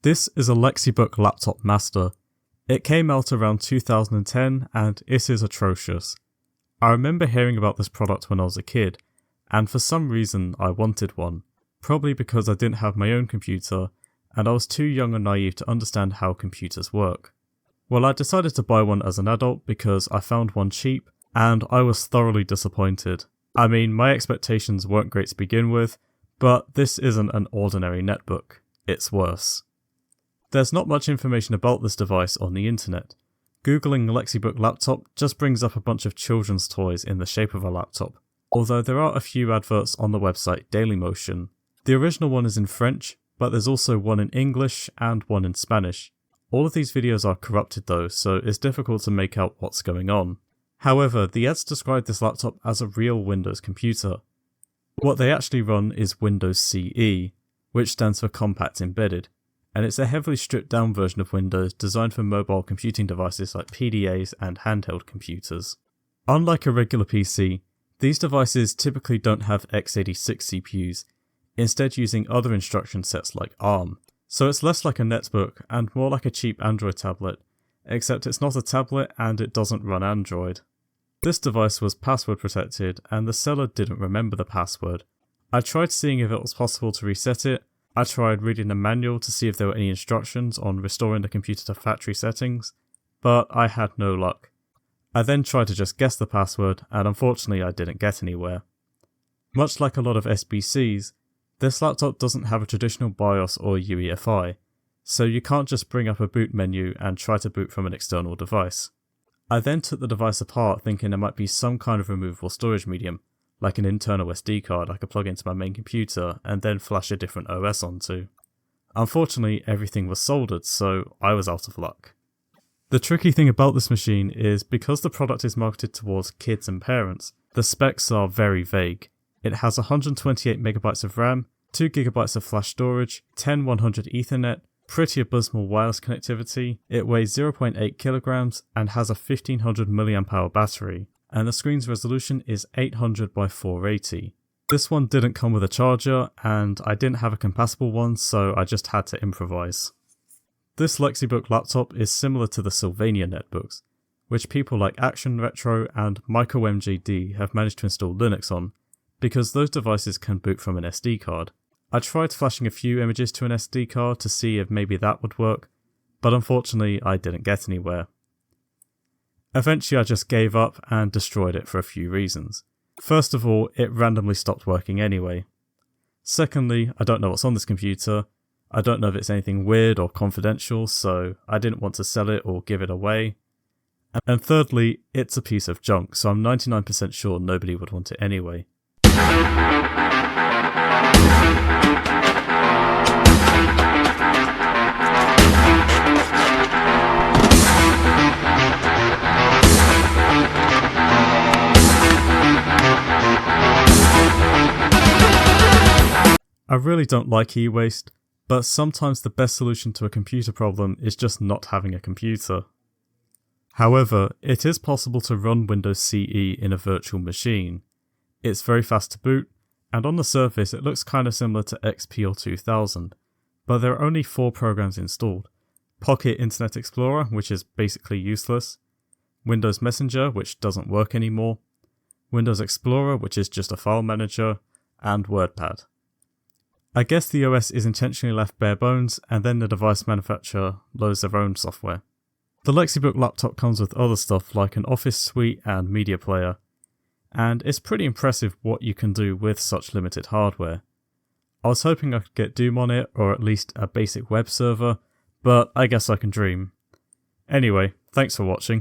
This is a Lexibook Laptop Master. It came out around 2010 and it is atrocious. I remember hearing about this product when I was a kid, and for some reason I wanted one. Probably because I didn't have my own computer and I was too young and naive to understand how computers work. Well, I decided to buy one as an adult because I found one cheap and I was thoroughly disappointed. I mean, my expectations weren't great to begin with, but this isn't an ordinary netbook. It's worse. There's not much information about this device on the internet. Googling Lexibook Laptop just brings up a bunch of children's toys in the shape of a laptop, although there are a few adverts on the website Dailymotion. The original one is in French, but there's also one in English and one in Spanish. All of these videos are corrupted though, so it's difficult to make out what's going on. However, the ads describe this laptop as a real Windows computer. What they actually run is Windows CE, which stands for Compact Embedded, and it's a heavily stripped down version of Windows designed for mobile computing devices like PDAs and handheld computers. Unlike a regular PC, these devices typically don't have x86 CPUs, instead using other instruction sets like ARM. So it's less like a netbook and more like a cheap Android tablet, except it's not a tablet and it doesn't run Android. This device was password protected and the seller didn't remember the password. I tried seeing if it was possible to reset it. I tried reading the manual to see if there were any instructions on restoring the computer to factory settings, but I had no luck. I then tried to just guess the password and unfortunately I didn't get anywhere. Much like a lot of SBCs, this laptop doesn't have a traditional BIOS or UEFI, so you can't just bring up a boot menu and try to boot from an external device. I then took the device apart thinking there might be some kind of removable storage medium, like an internal SD card I could plug into my main computer and then flash a different OS onto. Unfortunately, everything was soldered, so I was out of luck. The tricky thing about this machine is because the product is marketed towards kids and parents, the specs are very vague. It has 128MB of RAM, 2GB of flash storage, 10100 Ethernet, pretty abysmal wireless connectivity, it weighs 0.8kg and has a 1500mAh battery, and the screen's resolution is 800 by 480. This one didn't come with a charger, and I didn't have a compatible one, so I just had to improvise. This Lexibook laptop is similar to the Sylvania netbooks, which people like Action Retro and MicroMGD have managed to install Linux on, because those devices can boot from an SD card. I tried flashing a few images to an SD card to see if maybe that would work, but unfortunately I didn't get anywhere. Eventually I just gave up and destroyed it for a few reasons. First of all, it randomly stopped working anyway. Secondly, I don't know what's on this computer. I don't know if it's anything weird or confidential, so I didn't want to sell it or give it away. And thirdly, it's a piece of junk, so I'm 99% sure nobody would want it anyway. I really don't like e-waste, but sometimes the best solution to a computer problem is just not having a computer. However, it is possible to run Windows CE in a virtual machine. It's very fast to boot, and on the surface it looks kind of similar to XP or 2000, but there are only 4 programs installed. Pocket Internet Explorer, which is basically useless, Windows Messenger, which doesn't work anymore, Windows Explorer, which is just a file manager, and WordPad. I guess the OS is intentionally left bare bones, and then the device manufacturer loads their own software. The Lexibook laptop comes with other stuff like an Office suite and media player, and it's pretty impressive what you can do with such limited hardware. I was hoping I could get Doom on it, or at least a basic web server, but I guess I can dream. Anyway, thanks for watching.